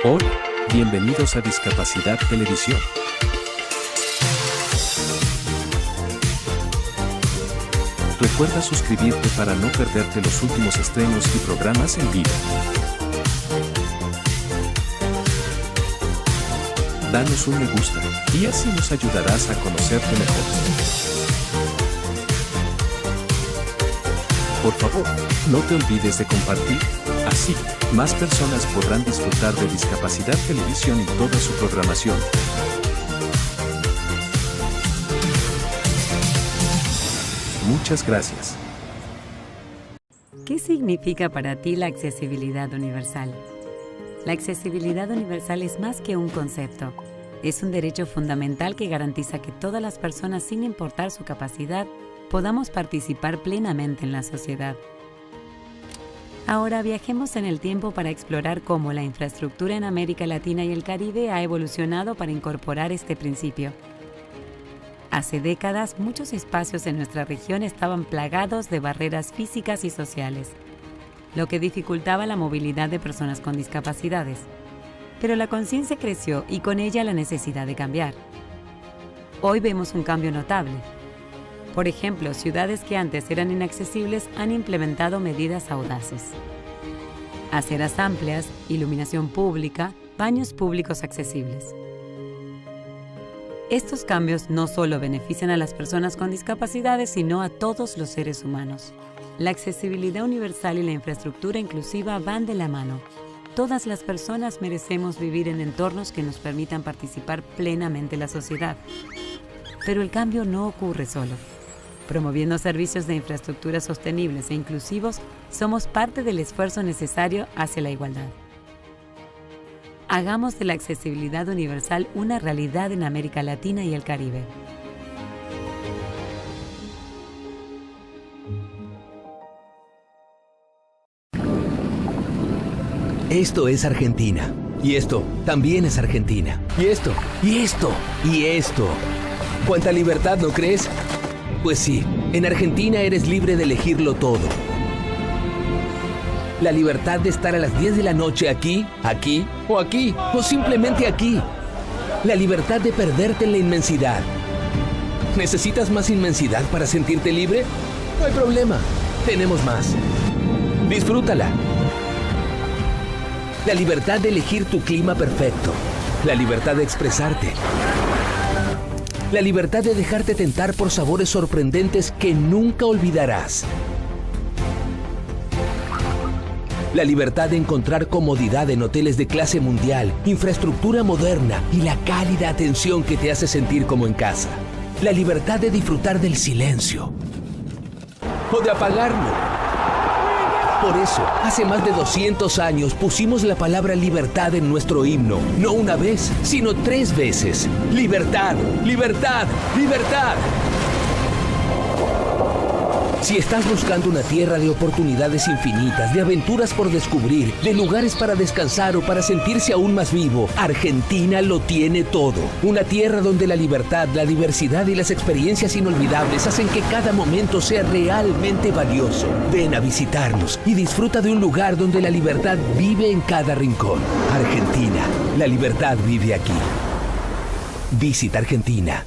Hola, bienvenidos a Discapacidad Televisión. Recuerda suscribirte para no perderte los últimos estrenos y programas en vivo. Danos un me gusta y así nos ayudarás a conocerte mejor. Por favor, no te olvides de compartir. Así, más personas podrán disfrutar de Discapacidad Televisión y toda su programación. Muchas gracias. ¿Qué significa para ti la accesibilidad universal? La accesibilidad universal es más que un concepto. Es un derecho fundamental que garantiza que todas las personas, sin importar su capacidad, podamos participar plenamente en la sociedad. Ahora viajemos en el tiempo para explorar cómo la infraestructura en América Latina y el Caribe ha evolucionado para incorporar este principio. Hace décadas, muchos espacios en nuestra región estaban plagados de barreras físicas y sociales, lo que dificultaba la movilidad de personas con discapacidades. Pero la conciencia creció y con ella la necesidad de cambiar. Hoy vemos un cambio notable. Por ejemplo, ciudades que antes eran inaccesibles han implementado medidas audaces. Aceras amplias, iluminación pública, baños públicos accesibles. Estos cambios no solo benefician a las personas con discapacidades, sino a todos los seres humanos. La accesibilidad universal y la infraestructura inclusiva van de la mano. Todas las personas merecemos vivir en entornos que nos permitan participar plenamente en la sociedad. Pero el cambio no ocurre solo. Promoviendo servicios de infraestructura sostenibles e inclusivos, somos parte del esfuerzo necesario hacia la igualdad. Hagamos de la accesibilidad universal una realidad en América Latina y el Caribe. Esto es Argentina. Y esto también es Argentina. Y esto, y esto, y esto. ¿Cuánta libertad, no crees? Pues sí, en Argentina eres libre de elegirlo todo. La libertad de estar a las 10 de la noche aquí, o simplemente aquí. La libertad de perderte en la inmensidad. ¿Necesitas más inmensidad para sentirte libre? No hay problema, tenemos más. Disfrútala. La libertad de elegir tu clima perfecto. La libertad de expresarte. La libertad de dejarte tentar por sabores sorprendentes que nunca olvidarás. La libertad de encontrar comodidad en hoteles de clase mundial, infraestructura moderna y la cálida atención que te hace sentir como en casa. La libertad de disfrutar del silencio o de apagarlo. Por eso, hace más de 200 años pusimos la palabra libertad en nuestro himno. No una vez, sino 3 veces. Libertad, libertad, libertad. Si estás buscando una tierra de oportunidades infinitas, de aventuras por descubrir, de lugares para descansar o para sentirse aún más vivo, Argentina lo tiene todo. Una tierra donde la libertad, la diversidad y las experiencias inolvidables hacen que cada momento sea realmente valioso. Ven a visitarnos y disfruta de un lugar donde la libertad vive en cada rincón. Argentina, la libertad vive aquí. Visita Argentina.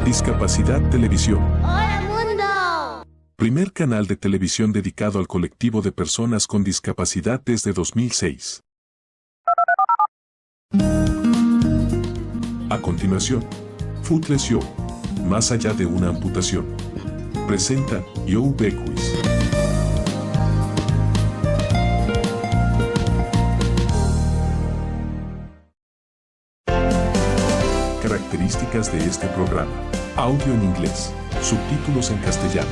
Discapacidad Televisión. ¡Hola, mundo! Primer canal de televisión dedicado al colectivo de personas con discapacidad desde 2006. A continuación, Footless Jo, Más Allá de una Amputación. Presenta EE.UU Beckwith. Características de este programa. Audio en inglés. Subtítulos en castellano.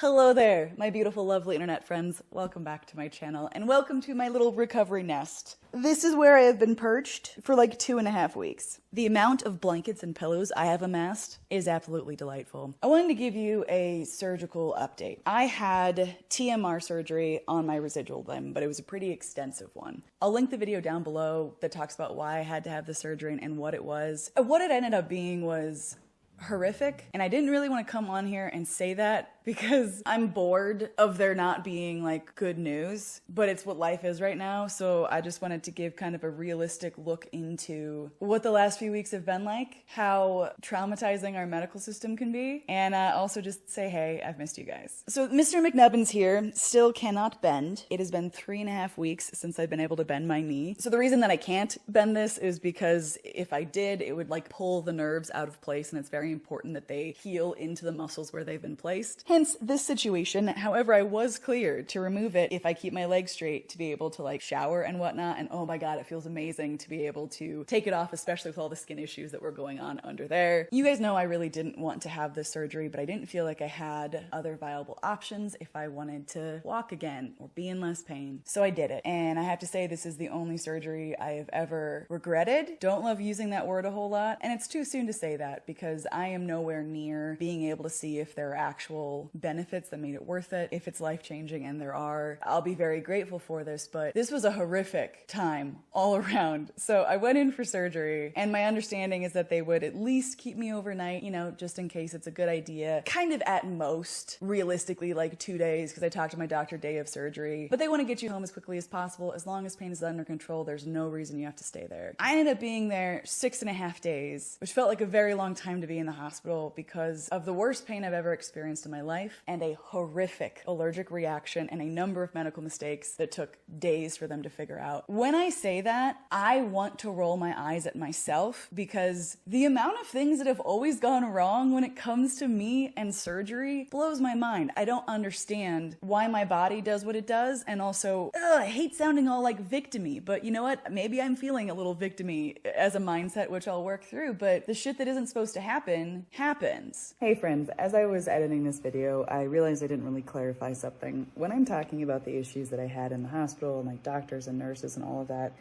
Hello Hello there, my beautiful, lovely internet friends. Welcome back to my channel, and welcome to my little recovery nest. This is where I have been perched for like 2.5 weeks. The amount of blankets and pillows I have amassed is absolutely delightful. I wanted to give you a surgical update. I had TMR surgery on my residual limb, but it was a pretty extensive one. I'll link the video down below that talks about why I had to have the surgery and what it was. What it ended up being was horrific, and I didn't really want to come on here and say that because I'm bored of there not being like good news, but it's what life is right now. So I just wanted to give kind of a realistic look into what the last few weeks have been like, how traumatizing our medical system can be, and also just say, hey, I've missed you guys. So Mr. McNubbins here still cannot bend. It has been 3.5 weeks since I've been able to bend my knee. So the reason that I can't bend this is because if I did, it would like pull the nerves out of place, and it's very important that they heal into the muscles where they've been placed. Hence this situation. However, I was cleared to remove it if I keep my legs straight to be able to like shower and whatnot. And oh my God, it feels amazing to be able to take it off, especially with all the skin issues that were going on under there. You guys know I really didn't want to have this surgery, but I didn't feel like I had other viable options if I wanted to walk again or be in less pain. So I did it. And I have to say, this is the only surgery I have ever regretted. Don't love using that word a whole lot. And it's too soon to say that because I am nowhere near being able to see if there are actual benefits that made it worth it. If it's life-changing, and there are, I'll be very grateful for this, but this was a horrific time all around. So I went in for surgery, and my understanding is that they would at least keep me overnight, you know, just in case it's a good idea. Kind of at most, realistically, like 2 days, because I talked to my doctor day of surgery. But they want to get you home as quickly as possible. As long as pain is under control, there's no reason you have to stay there. I ended up being there 6.5 days, which felt like a very long time to be in the hospital because of the worst pain I've ever experienced in my life and a horrific allergic reaction and a number of medical mistakes that took days for them to figure out. When I say that, I want to roll my eyes at myself because the amount of things that have always gone wrong when it comes to me and surgery blows my mind. I don't understand why my body does what it does, and also, I hate sounding all like victim-y, but you know what? Maybe I'm feeling a little victim-y as a mindset, which I'll work through, but the shit that isn't supposed to happen happens. Hey friends, as I was editing this video, I realized I didn't really clarify something. When I'm talking about the issues that I had in the hospital and like doctors and nurses and all of that,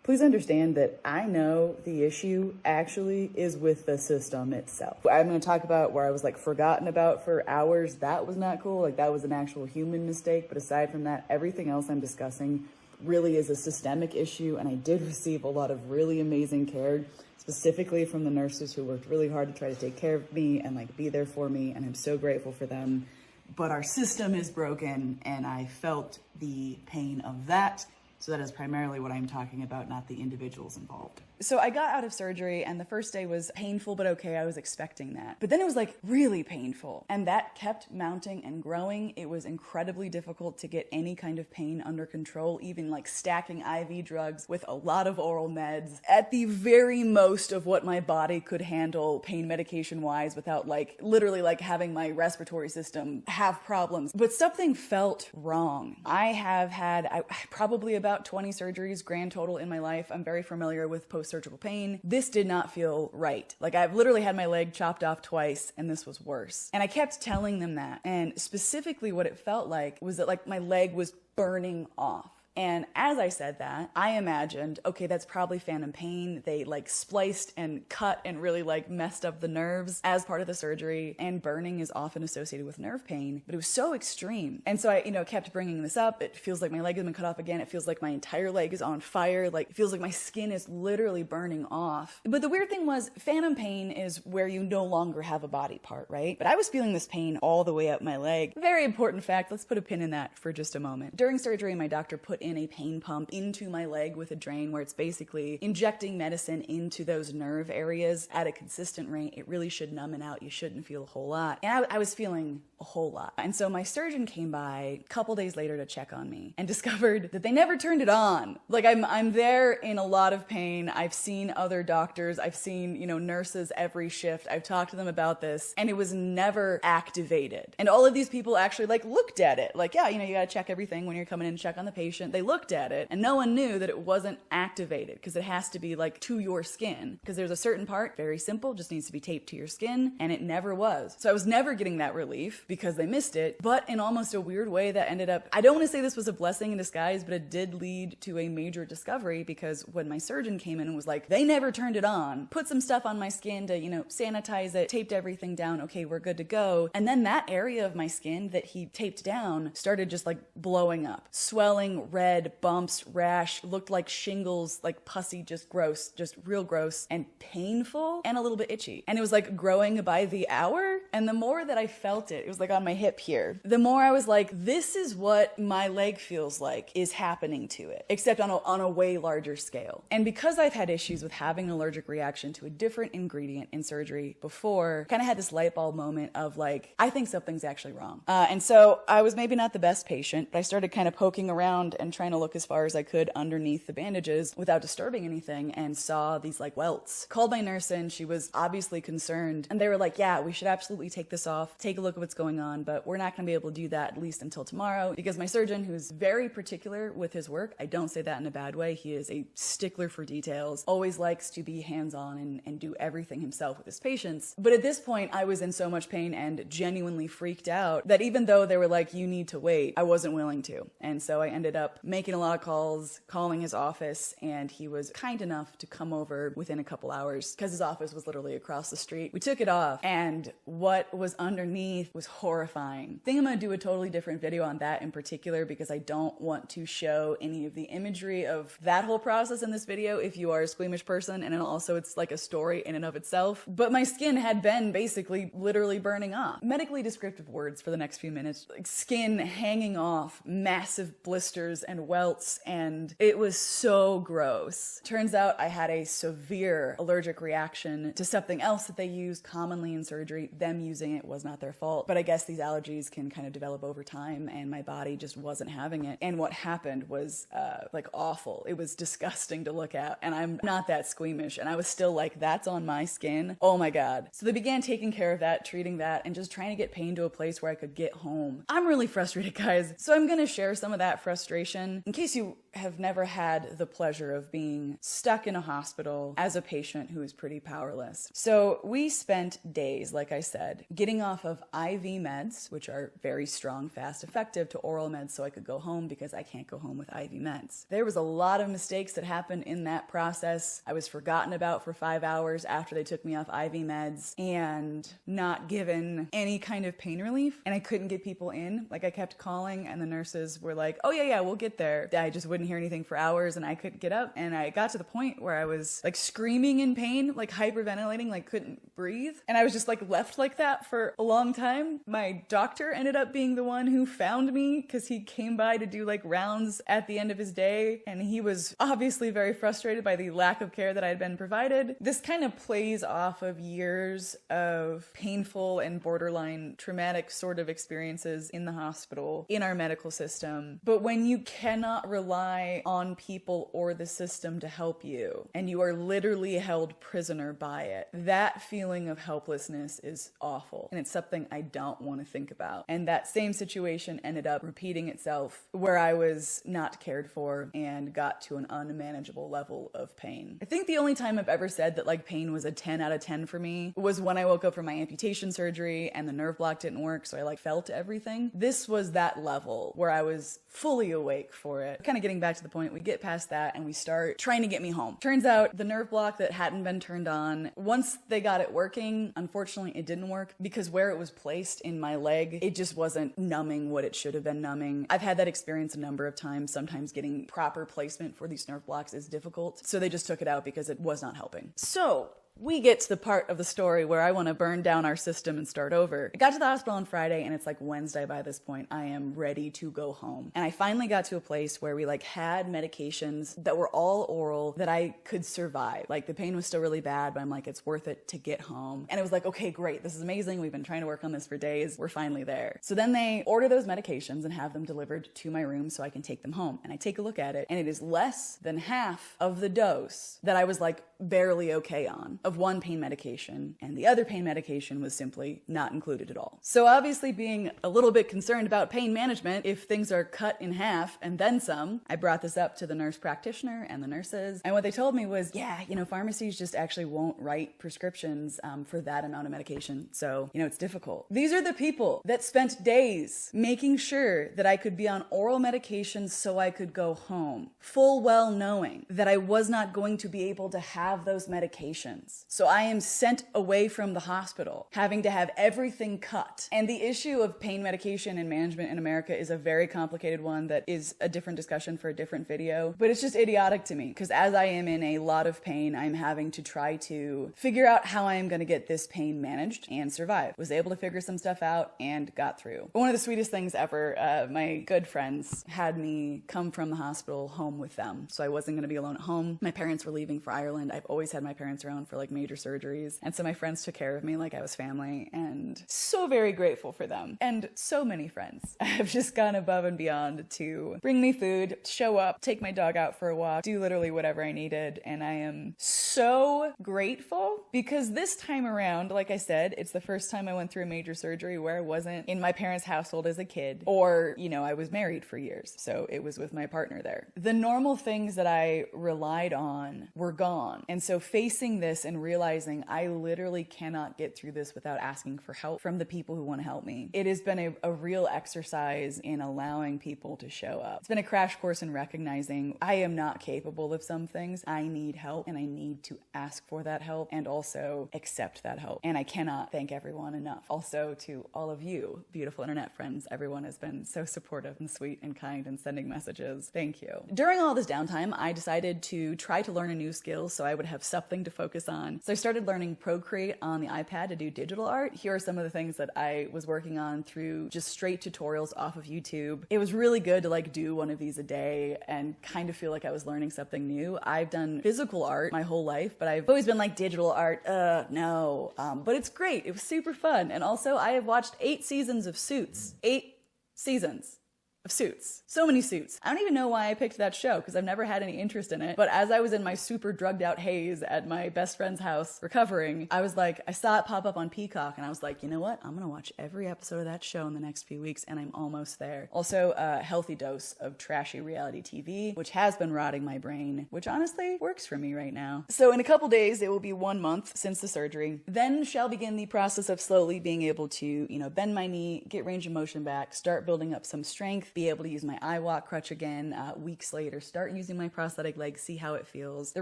please understand that I know the issue actually is with the system itself. I'm going to talk about where I was like forgotten about for hours. That was not cool. Like that was an actual human mistake. But aside from that, everything else I'm discussing really is a systemic issue. And I did receive a lot of really amazing care, specifically from the nurses who worked really hard to try to take care of me and like be there for me. And I'm so grateful for them. But our system is broken, and I felt the pain of that. So that is primarily what I'm talking about, not the individuals involved. So I got out of surgery, and the first day was painful, but okay, I was expecting that. But then it was like really painful, and that kept mounting and growing. It was incredibly difficult to get any kind of pain under control, even like stacking IV drugs with a lot of oral meds at the very most of what my body could handle pain medication wise without like literally like having my respiratory system have problems. But something felt wrong. I have had probably about 20 surgeries grand total in my life. I'm very familiar with post-surgical pain. This did not feel right. Like I've literally had my leg chopped off twice, and this was worse. And I kept telling them that. And specifically what it felt like was that like my leg was burning off. And as I said that, I imagined, okay, that's probably phantom pain. They like spliced and cut and really like messed up the nerves as part of the surgery. And burning is often associated with nerve pain, but it was so extreme. And so I, kept bringing this up. It feels like my leg has been cut off again. It feels like my entire leg is on fire. Like it feels like my skin is literally burning off. But the weird thing was phantom pain is where you no longer have a body part, right? But I was feeling this pain all the way up my leg. Very important fact. Let's put a pin in that for just a moment. During surgery, my doctor put in a pain pump into my leg with a drain where it's basically injecting medicine into those nerve areas at a consistent rate. It really should numb it out. You shouldn't feel a whole lot. And I was feeling a whole lot. And so my surgeon came by a couple days later to check on me and discovered that they never turned it on. Like I'm there in a lot of pain. I've seen other doctors. I've seen, nurses every shift. I've talked to them about this, and it was never activated. And all of these people actually like looked at it like, yeah, you gotta check everything when you're coming in to check on the patient. patient, they looked at it and no one knew that it wasn't activated because it has to be like to your skin, because there's a certain part, very simple, just needs to be taped to your skin, and it never was. So I was never getting that relief because they missed it, but in almost a weird way that ended up, I don't want to say this was a blessing in disguise, but it did lead to a major discovery, because when my surgeon came in and was like, they never turned it on, put some stuff on my skin to, sanitize it, taped everything down, okay, we're good to go. And then that area of my skin that he taped down started just like blowing up. Swelling, red, bumps, rash, looked like shingles, like pussy, just gross, just real gross and painful and a little bit itchy. And it was like growing by the hour. And the more that I felt it, it was like on my hip here, the more I was like, this is what my leg feels like is happening to it, except on a way larger scale. And because I've had issues with having an allergic reaction to a different ingredient in surgery before, kind of had this light bulb moment of like, I think something's actually wrong. And so I was maybe not the best patient, but I started kind of poking around and trying to look as far as I could underneath the bandages without disturbing anything, and saw these like welts. Called my nurse in, she was obviously concerned, and they were like, yeah, we should absolutely take this off, take a look at what's going on, but we're not gonna be able to do that at least until tomorrow, because my surgeon, who's very particular with his work, I don't say that in a bad way, he is a stickler for details, always likes to be hands-on and do everything himself with his patients. But at this point, I was in so much pain and genuinely freaked out that even though they were like, you need to wait, I wasn't willing to. And so I ended up making a lot of calls, calling his office, and he was kind enough to come over within a couple hours because his office was literally across the street. We took it off, and what was underneath was horrifying. I think I'm gonna do a totally different video on that in particular, because I don't want to show any of the imagery of that whole process in this video if you are a squeamish person, and also it's like a story in and of itself. But my skin had been basically literally burning off. Medically descriptive words for the next few minutes. Like skin hanging off, massive blisters and welts, and it was so gross. Turns out I had a severe allergic reaction to something else that they use commonly in surgery. Them using it was not their fault, but I guess these allergies can kind of develop over time, and my body just wasn't having it. And what happened was like awful. It was disgusting to look at, and I'm not that squeamish, and I was still like, that's on my skin. Oh my God. So they began taking care of that, treating that, and just trying to get pain to a place where I could get home. I'm really frustrated, guys. So I'm gonna share some of that frustration in case you have never had the pleasure of being stuck in a hospital as a patient who is pretty powerless. So we spent days, like I said, getting off of IV meds, which are very strong, fast, effective, to oral meds so I could go home, because I can't go home with IV meds. There was a lot of mistakes that happened in that process. I was forgotten about for 5 hours after they took me off IV meds and not given any kind of pain relief, and I couldn't get people in. Like, I kept calling and the nurses were like, oh yeah, we'll get there. I just wouldn't hear anything for hours, and I couldn't get up, and I got to the point where I was like screaming in pain, like hyperventilating, like couldn't breathe, and I was just like left like that for a long time. My doctor ended up being the one who found me, because he came by to do like rounds at the end of his day, and he was obviously very frustrated by the lack of care that I had been provided. This kind of plays off of years of painful and borderline traumatic sort of experiences in the hospital, in our medical system. But when you cannot rely on people or the system to help you, and you are literally held prisoner by it, that feeling of helplessness is awful, and it's something I don't want to think about. And that same situation ended up repeating itself, where I was not cared for and got to an unmanageable level of pain. I think the only time I've ever said that like pain was a 10 out of 10 for me was when I woke up from my amputation surgery and the nerve block didn't work, so I like felt everything. This was that level where I was fully awake for it. Kind of getting back to the point, we get past that and we start trying to get me home. Turns out the nerve block that hadn't been turned on, once they got it working, unfortunately it didn't work, because where it was placed in my leg, it just wasn't numbing what it should have been numbing. I've had that experience a number of times. Sometimes getting proper placement for these nerve blocks is difficult, so they just took it out because it was not helping. So we get to the part of the story where I want to burn down our system and start over. I got to the hospital on Friday, and it's like Wednesday by this point. I am ready to go home. And I finally got to a place where we like had medications that were all oral that I could survive. Like, the pain was still really bad, but I'm like, it's worth it to get home. And it was like, okay, great. This is amazing. We've been trying to work on this for days. We're finally there. So then they order those medications and have them delivered to my room so I can take them home. And I take a look at it, and it is less than half of the dose that I was like barely okay on. of one pain medication, and the other pain medication was simply not included at all. So obviously being a little bit concerned about pain management, if things are cut in half and then some, I brought this up to the nurse practitioner and the nurses, and what they told me was, yeah, you know, pharmacies just actually won't write prescriptions for that amount of medication, so, you know, it's difficult. These are the people that spent days making sure that I could be on oral medications so I could go home, full well knowing that I was not going to be able to have those medications. So I am sent away from the hospital, having to have everything cut. And the issue of pain medication and management in America is a very complicated one that is a different discussion for a different video, but it's just idiotic to me, because as I am in a lot of pain, I'm having to try to figure out how I am going to get this pain managed and survive. Was able to figure some stuff out and got through. But one of the sweetest things ever, my good friends had me come from the hospital home with them, so I wasn't going to be alone at home. My parents were leaving for Ireland. I've always had my parents around for like major surgeries, and so my friends took care of me like I was family, and so very grateful for them. And so many friends have just gone above and beyond to bring me food, show up, take my dog out for a walk, do literally whatever I needed, and I am so grateful because this time around, like I said, it's the first time I went through a major surgery where I wasn't in my parents' household as a kid, or, you know, I was married for years, so it was with my partner there. The normal things that I relied on were gone, and so facing this and realizing I literally cannot get through this without asking for help from the people who want to help me. It has been a real exercise in allowing people to show up. It's been a crash course in recognizing I am not capable of some things. I need help, and I need to ask for that help and also accept that help. And I cannot thank everyone enough. Also to all of you, beautiful internet friends, everyone has been so supportive and sweet and kind and sending messages. Thank you. During all this downtime, I decided to try to learn a new skill so I would have something to focus on. So I started learning Procreate on the iPad to do digital art. Here are some of the things that I was working on through just straight tutorials off of YouTube. It was really good to like do one of these a day and kind of feel like I was learning something new. I've done physical art my whole life, but I've always been like digital art, no. But it's great. It was super fun. And also I have watched 8 seasons of Suits. 8 seasons of Suits. So many Suits. I don't even know why I picked that show because I've never had any interest in it. But as I was in my super drugged out haze at my best friend's house recovering, I was like, I saw it pop up on Peacock and I was like, you know what? I'm gonna watch every episode of that show in the next few weeks and I'm almost there. Also, a healthy dose of trashy reality TV, which has been rotting my brain, which honestly works for me right now. So in a couple days, it will be 1 month since the surgery. Then shall begin the process of slowly being able to, you know, bend my knee, get range of motion back, start building up some strength, be able to use my iWalk crutch again weeks later, start using my prosthetic leg, see how it feels. The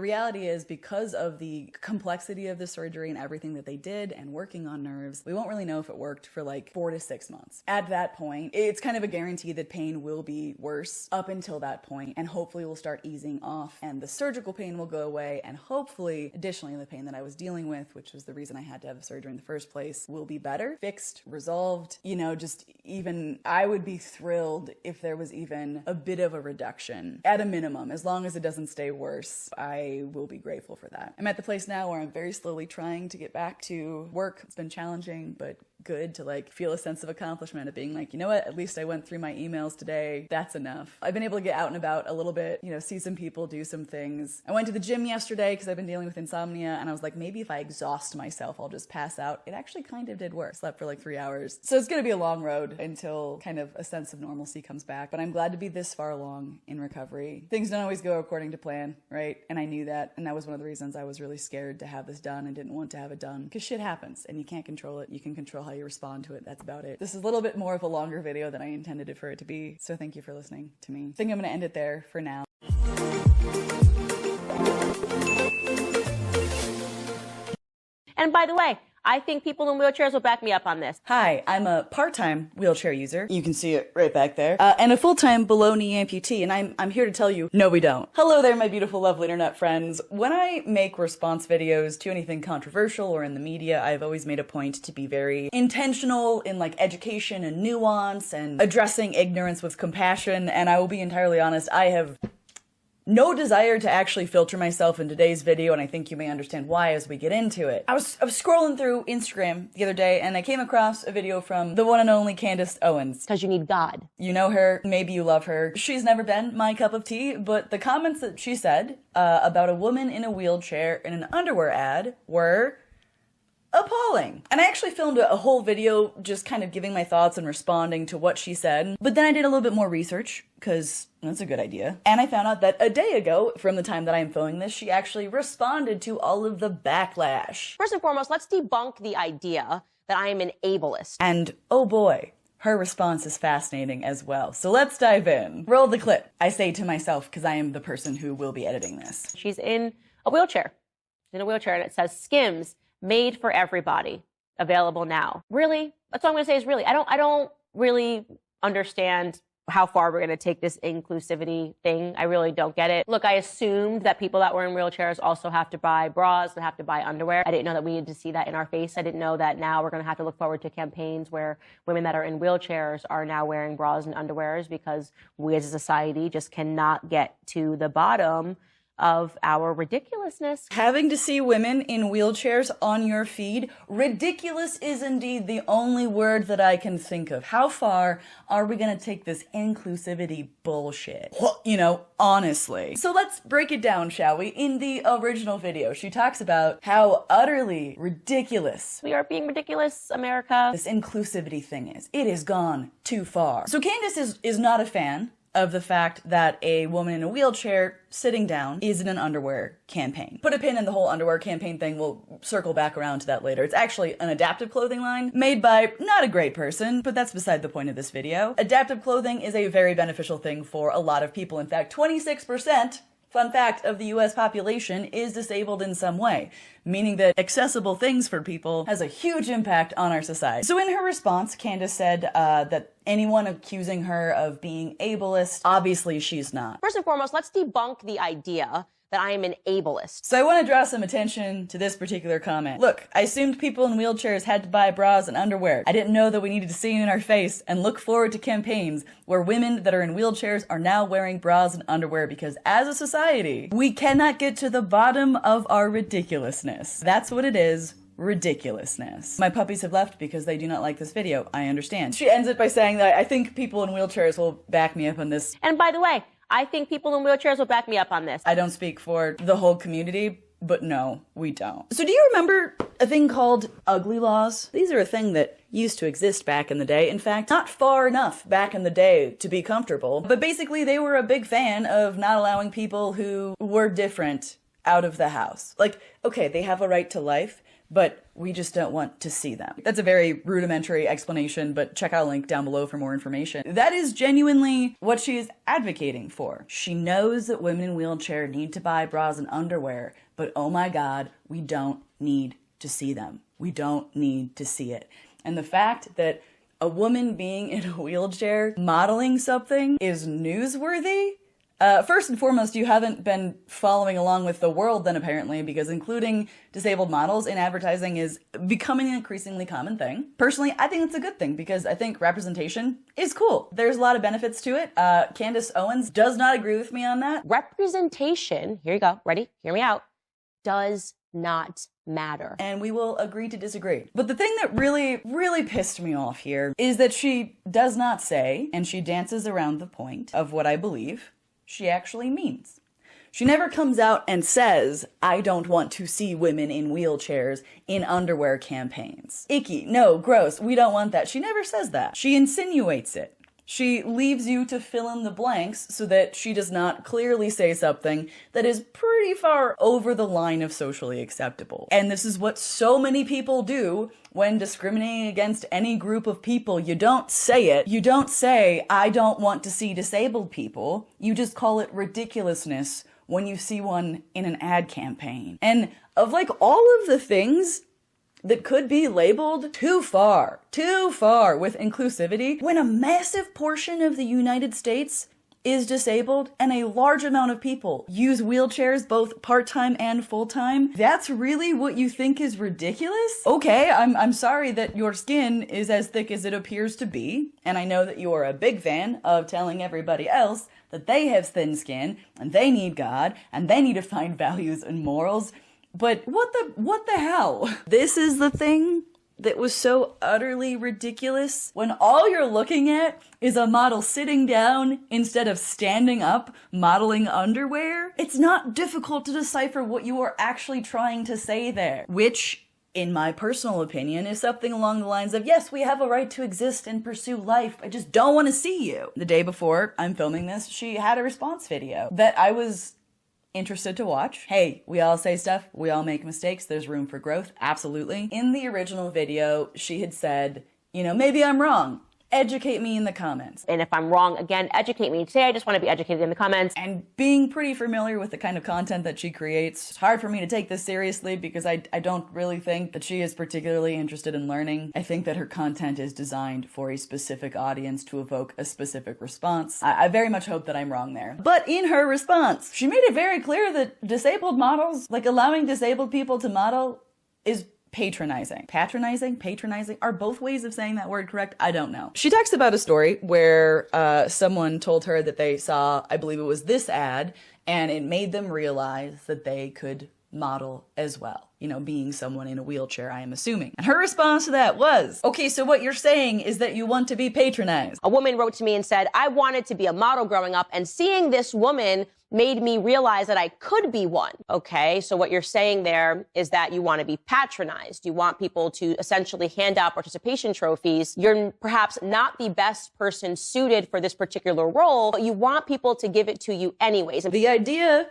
reality is because of the complexity of the surgery and everything that they did and working on nerves, we won't really know if it worked for like 4 to 6 months. At that point, it's kind of a guarantee that pain will be worse up until that point, and hopefully will start easing off and the surgical pain will go away, and hopefully additionally the pain that I was dealing with, which was the reason I had to have the surgery in the first place, will be better, fixed, resolved. You know, just even I would be thrilled if there was even a bit of a reduction at a minimum. As long as it doesn't stay worse, I will be grateful for that. I'm at the place now where I'm very slowly trying to get back to work. It's been challenging, but good to like feel a sense of accomplishment of being like, you know what, at least I went through my emails today. That's enough. I've been able to get out and about a little bit, you know, see some people, do some things. I went to the gym yesterday because I've been dealing with insomnia, and I was like, maybe if I exhaust myself, I'll just pass out. It actually kind of did work. Slept for like 3 hours. So it's gonna be a long road until kind of a sense of normalcy comes back, but I'm glad to be this far along in recovery. Things don't always go according to plan, right? And I knew that, and that was one of the reasons I was really scared to have this done and didn't want to have it done, because shit happens and you can't control it. You can control how you respond to it. That's about it. This is a little bit more of a longer video than I intended it for it to be, so thank you for listening to me. I think I'm gonna end it there for now. And by the way, I think people in wheelchairs will back me up on this. Hi, I'm a part-time wheelchair user. You can see it right back there. And a full-time below-knee amputee, and I'm here to tell you, no we don't. Hello there, my beautiful, lovely internet friends. When I make response videos to anything controversial or in the media, I've always made a point to be very intentional in like education and nuance and addressing ignorance with compassion, and I will be entirely honest, I have no desire to actually filter myself in today's video, and I think you may understand why as we get into it. I was scrolling through Instagram the other day, and I came across a video from the one and only Candace Owens. Because you need God. You know her, maybe you love her. She's never been my cup of tea, but the comments that she said about a woman in a wheelchair in an underwear ad were appalling. And I actually filmed a whole video just kind of giving my thoughts and responding to what she said. But then I did a little bit more research, because that's a good idea. And I found out that a day ago, from the time that I'm filming this, she actually responded to all of the backlash. First and foremost, let's debunk the idea that I am an ableist. And oh boy, her response is fascinating as well. So let's dive in. Roll the clip. I say to myself, because I am the person who will be editing this. She's in a wheelchair. She's in a wheelchair, and it says Skims, made for everybody, available now. Really? That's all I'm gonna say is really. I don't really understand how far we're going to take this inclusivity thing. I really don't get it. Look, I assumed that people that were in wheelchairs also have to buy bras and have to buy underwear. I didn't know that we needed to see that in our face. I didn't know that now we're going to have to look forward to campaigns where women that are in wheelchairs are now wearing bras and underwears, because we as a society just cannot get to the bottom of our ridiculousness. Having to see women in wheelchairs on your feed, ridiculous is indeed the only word that I can think of. How far are we gonna take this inclusivity bullshit? You know, honestly. So let's break it down, shall we? In the original video, she talks about how utterly ridiculous we are being ridiculous, America. This inclusivity thing is. It has gone too far. So Candace is not a fan of the fact that a woman in a wheelchair sitting down is in an underwear campaign. Put a pin in the whole underwear campaign thing, we'll circle back around to that later. It's actually an adaptive clothing line made by not a great person, but that's beside the point of this video. Adaptive clothing is a very beneficial thing for a lot of people. In fact, 26%, fun fact, of the US population is disabled in some way, meaning that accessible things for people has a huge impact on our society. So in her response, Candace said that anyone accusing her of being ableist, obviously she's not. First and foremost, let's debunk the idea that I am an ableist. So I want to draw some attention to this particular comment. Look, I assumed people in wheelchairs had to buy bras and underwear. I didn't know that we needed to see it in our face and look forward to campaigns where women that are in wheelchairs are now wearing bras and underwear, because as a society, we cannot get to the bottom of our ridiculousness. That's what it is. Ridiculousness. My puppies have left because they do not like this video. I understand. She ends it by saying that I think people in wheelchairs will back me up on this. And by the way, I think people in wheelchairs will back me up on this. I don't speak for the whole community, but no, we don't. So do you remember a thing called ugly laws? These are a thing that used to exist back in the day. In fact, not far enough back in the day to be comfortable. But basically, they were a big fan of not allowing people who were different out of the house. Like, okay, they have a right to life, but we just don't want to see them. That's a very rudimentary explanation, but check out a link down below for more information. That is genuinely what she is advocating for. She knows that women in wheelchair need to buy bras and underwear, but oh my God, we don't need to see them. We don't need to see it. And the fact that a woman being in a wheelchair modeling something is newsworthy? First and foremost, you haven't been following along with the world then, apparently, because including disabled models in advertising is becoming an increasingly common thing. Personally, I think it's a good thing because I think representation is cool. There's a lot of benefits to it. Candace Owens does not agree with me on that. Representation, here you go, ready? Hear me out, does not matter. And we will agree to disagree. But the thing that really pissed me off here is that she does not say, and she dances around the point of what I believe she actually means. She never comes out and says, I don't want to see women in wheelchairs in underwear campaigns. Icky, no, gross, we don't want that. She never says that. She insinuates it. She leaves you to fill in the blanks so that she does not clearly say something that is pretty far over the line of socially acceptable. And this is what so many people do when discriminating against any group of people. You don't say it. You don't say, I don't want to see disabled people. You just call it ridiculousness when you see one in an ad campaign. And of like all of the things that could be labeled too far with inclusivity, when a massive portion of the United States is disabled and a large amount of people use wheelchairs both part-time and full-time, that's really what you think is ridiculous? Okay, I'm sorry that your skin is as thick as it appears to be, and I know that you are a big fan of telling everybody else that they have thin skin and they need God and they need to find values and morals, but what the hell? This is the thing that was so utterly ridiculous when all you're looking at is a model sitting down instead of standing up modeling underwear. It's not difficult to decipher what you are actually trying to say there, which, in my personal opinion, is something along the lines of, yes, we have a right to exist and pursue life, I just don't want to see you. The day before I'm filming this, she had a response video that I was interested to watch. Hey, we all say stuff, we all make mistakes, there's room for growth, absolutely. In the original video, she had said, you know, maybe I'm wrong. Educate me in the comments. And if I'm wrong, again, educate me. Today, I just want to be educated in the comments. And being pretty familiar with the kind of content that she creates, it's hard for me to take this seriously because I don't really think that she is particularly interested in learning. I think that her content is designed for a specific audience to evoke a specific response. I very much hope that I'm wrong there. But in her response, she made it very clear that disabled models, like allowing disabled people to model, is patronizing. Patronizing? Are both ways of saying that word correct? I don't know. She talks about a story where someone told her that they saw, I believe it was this ad, and it made them realize that they could model as well. You know, being someone in a wheelchair, I am assuming. And her response to that was, okay, so what you're saying is that you want to be patronized. A woman wrote to me and said, I wanted to be a model growing up, and seeing this woman made me realize that I could be one. Okay, so what you're saying there is that you want to be patronized. You want people to essentially hand out participation trophies. You're perhaps not the best person suited for this particular role, but you want people to give it to you anyways. The idea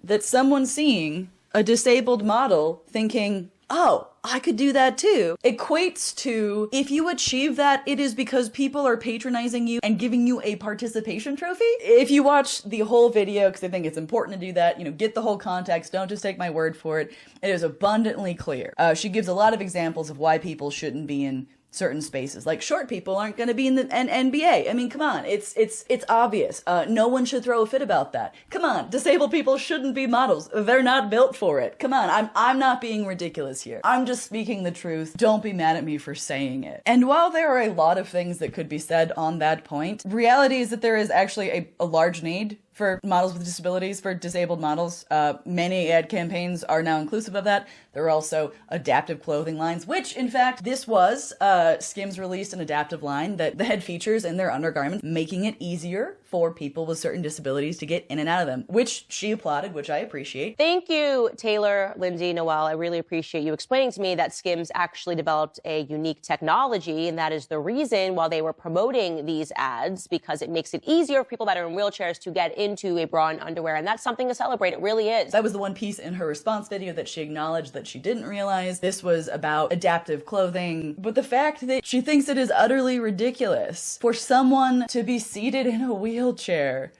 that someone seeing a disabled model thinking, oh, I could do that too, equates to, if you achieve that, it is because people are patronizing you and giving you a participation trophy. If you watch the whole video, because I think it's important to do that, you know, get the whole context, don't just take my word for it. It is abundantly clear. She gives a lot of examples of why people shouldn't be in certain spaces. Like, short people aren't going to be in the NBA. I mean, come on, it's obvious. No one should throw a fit about that. Come on, disabled people shouldn't be models. They're not built for it. Come on, I'm not being ridiculous here. I'm just speaking the truth. Don't be mad at me for saying it. And while there are a lot of things that could be said on that point, reality is that there is actually a large need for models with disabilities, for disabled models. Many ad campaigns are now inclusive of that. There are also adaptive clothing lines, which, in fact, this was, Skims released an adaptive line that the head features in their undergarments, making it easier for people with certain disabilities to get in and out of them, which she applauded, which I appreciate. Thank you, Taylor, Lindsay, Noel. I really appreciate you explaining to me that Skims actually developed a unique technology, and that is the reason why they were promoting these ads, because it makes it easier for people that are in wheelchairs to get into a bra and underwear, and that's something to celebrate. It really is. That was the one piece in her response video that she acknowledged that she didn't realize. This was about adaptive clothing, but the fact that she thinks it is utterly ridiculous for someone to be seated in a wheelchair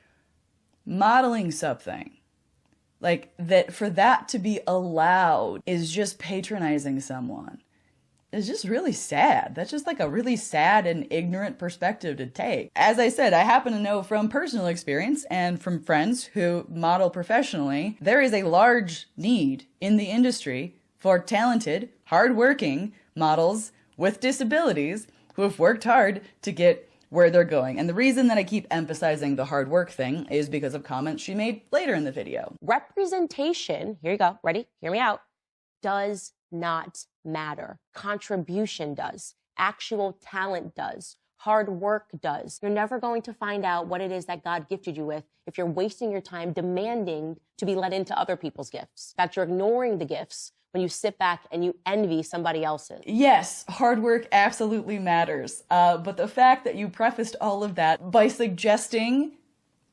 modeling something, like that, for that to be allowed is just patronizing someone. It's just really sad. That's just like a really sad and ignorant perspective to take. As I said, I happen to know from personal experience and from friends who model professionally, there is a large need in the industry for talented, hardworking models with disabilities who have worked hard to get where they're going. And the reason that I keep emphasizing the hard work thing is because of comments she made later in the video. Representation, here you go, ready? Hear me out, does not matter. Contribution does. Actual talent does. Hard work does. You're never going to find out what it is that God gifted you with if you're wasting your time demanding to be let into other people's gifts. In fact, you're ignoring the gifts when you sit back and you envy somebody else's. Yes, hard work absolutely matters. But the fact that you prefaced all of that by suggesting,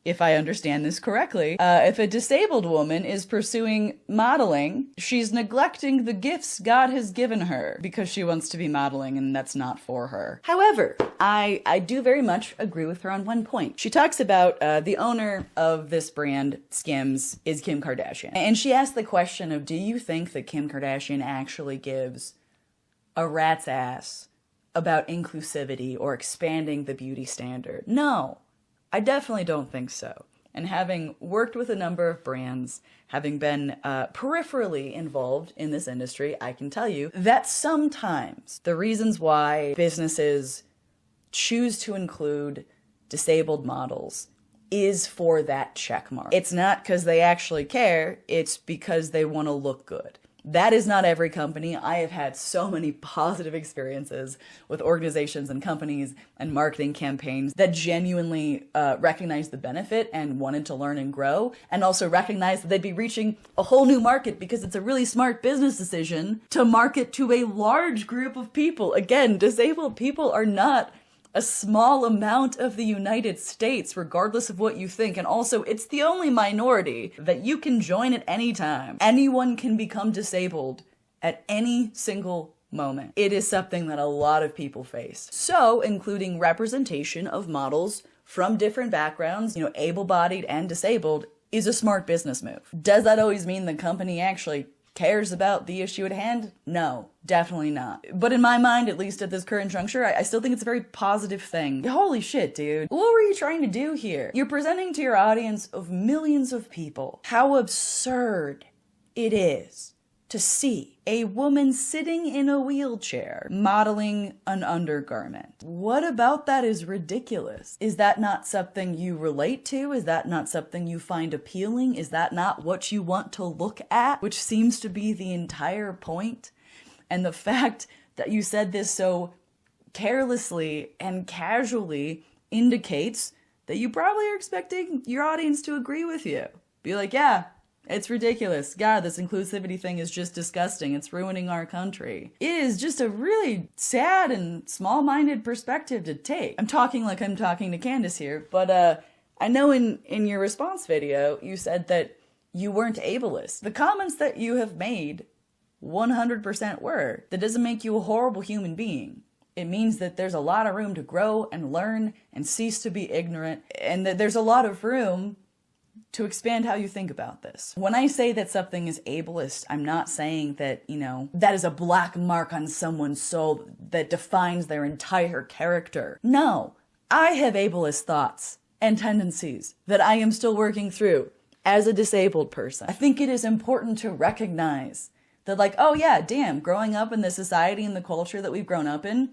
if I understand this correctly, if a disabled woman is pursuing modeling, she's neglecting the gifts God has given her because she wants to be modeling and that's not for her. However, I do very much agree with her on one point. She talks about the owner of this brand, Skims, is Kim Kardashian. And she asked the question of, do you think that Kim Kardashian actually gives a rat's ass about inclusivity or expanding the beauty standard? No. I definitely don't think so. And having worked with a number of brands, having been peripherally involved in this industry, I can tell you that sometimes the reasons why businesses choose to include disabled models is for that check mark. It's not because they actually care, it's because they want to look good. That is not every company. I have had so many positive experiences with organizations and companies and marketing campaigns that genuinely recognized the benefit and wanted to learn and grow, and also recognized that they'd be reaching a whole new market because it's a really smart business decision to market to a large group of people. Again, disabled people are not a small amount of the United States, regardless of what you think. And also, it's the only minority that you can join at any time. Anyone can become disabled at any single moment. It is something that a lot of people face. So, including representation of models from different backgrounds, able-bodied and disabled, is a smart business move. Does that always mean the company actually cares about the issue at hand? No, definitely not. But in my mind, at least at this current juncture, I still think it's a very positive thing. Holy shit, dude. What were you trying to do here? You're presenting to your audience of millions of people how absurd it is to see a woman sitting in a wheelchair modeling an undergarment. What about that is ridiculous? Is that not something you relate to? Is that not something you find appealing? Is that not what you want to look at? Which seems to be the entire point. And the fact that you said this so carelessly and casually indicates that you probably are expecting your audience to agree with you. Be like, yeah, it's ridiculous. God, this inclusivity thing is just disgusting. It's ruining our country. It is just a really sad and small-minded perspective to take. I'm talking like I'm talking to Candace here, but I know in your response video, you said that you weren't ableist. The comments that you have made 100% were. That doesn't make you a horrible human being. It means that there's a lot of room to grow and learn and cease to be ignorant, and that there's a lot of room to expand how you think about this. When I say that something is ableist, I'm not saying that, that is a black mark on someone's soul that defines their entire character. No, I have ableist thoughts and tendencies that I am still working through as a disabled person. I think it is important to recognize that, like, oh yeah, damn, growing up in the society and the culture that we've grown up in,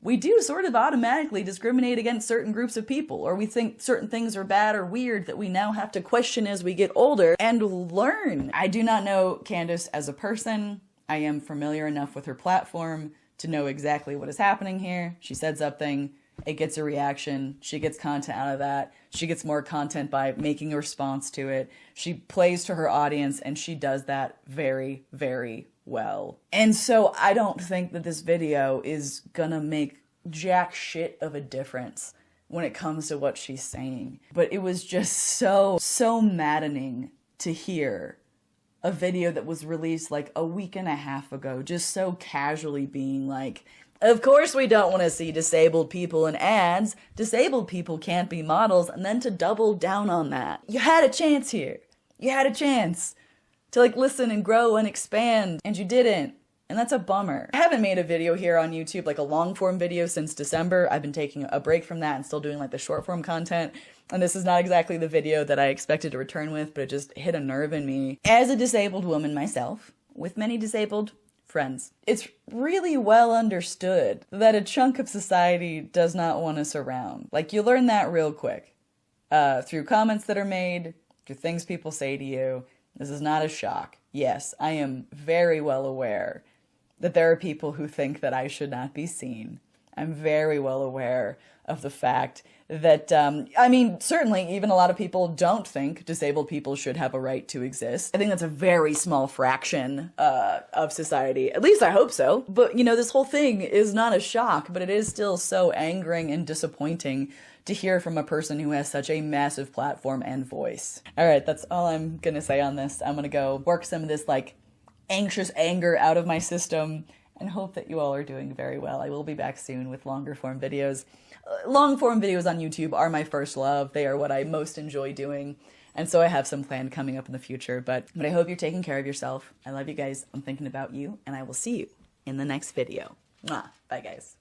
we do sort of automatically discriminate against certain groups of people, or we think certain things are bad or weird that we now have to question as we get older and learn. I do not know Candace as a person. I am familiar enough with her platform to know exactly what is happening here. She said something, it gets a reaction, she gets content out of that, she gets more content by making a response to it, she plays to her audience, and she does that very, very well. And so I don't think that this video is gonna make jack shit of a difference when it comes to what she's saying. But it was just so maddening to hear a video that was released like a week and a half ago, just so casually being like, of course we don't want to see disabled people in ads, disabled people can't be models, and then to double down on that. You had a chance here. You had a chance to listen and grow and expand, and you didn't. And that's a bummer. I haven't made a video here on YouTube, like a long form video, since December. I've been taking a break from that and still doing the short form content. And this is not exactly the video that I expected to return with, but it just hit a nerve in me. As a disabled woman myself, with many disabled friends, it's really well understood that a chunk of society does not want us around. You learn that real quick. Through comments that are made, through things people say to you. This is not a shock. Yes, I am very well aware that there are people who think that I should not be seen. I'm very well aware of the fact that, certainly even a lot of people don't think disabled people should have a right to exist. I think that's a very small fraction of society. At least I hope so. But, this whole thing is not a shock, but it is still so angering and disappointing to hear from a person who has such a massive platform and voice. All right, that's all I'm gonna say on this. I'm gonna go work some of this anxious anger out of my system and hope that you all are doing very well. I will be back soon with longer form videos. Long form videos on YouTube are my first love. They are what I most enjoy doing. And so I have some planned coming up in the future, but I hope you're taking care of yourself. I love you guys. I'm thinking about you, and I will see you in the next video. Mwah. Bye guys.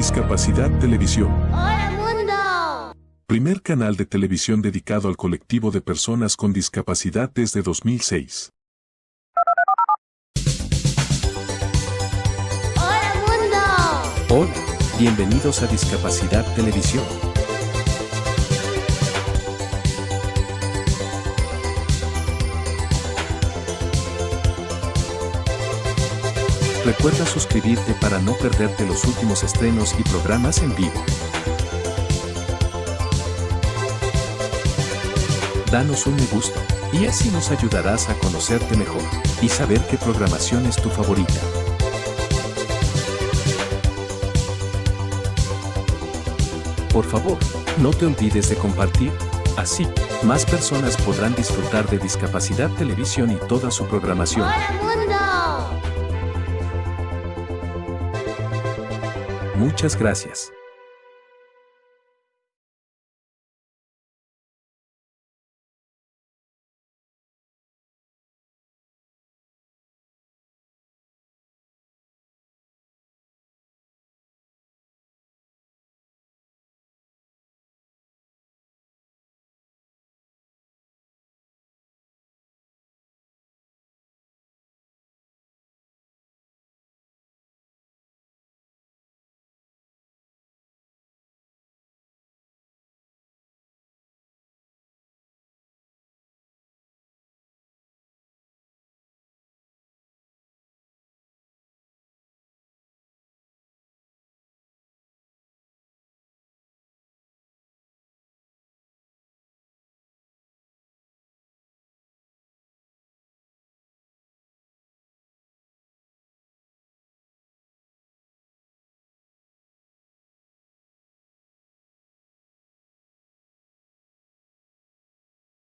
Discapacidad Televisión. ¡Hola mundo! Primer canal de televisión dedicado al colectivo de personas con discapacidad desde 2006. ¡Hola mundo! Hola, bienvenidos a Discapacidad Televisión. Recuerda suscribirte para no perderte los últimos estrenos y programas en vivo. Danos un me gusta, y así nos ayudarás a conocerte mejor y saber qué programación es tu favorita. Por favor, no te olvides de compartir, así, más personas podrán disfrutar de Discapacidad Televisión y toda su programación. ¡Hola mundo! Muchas gracias.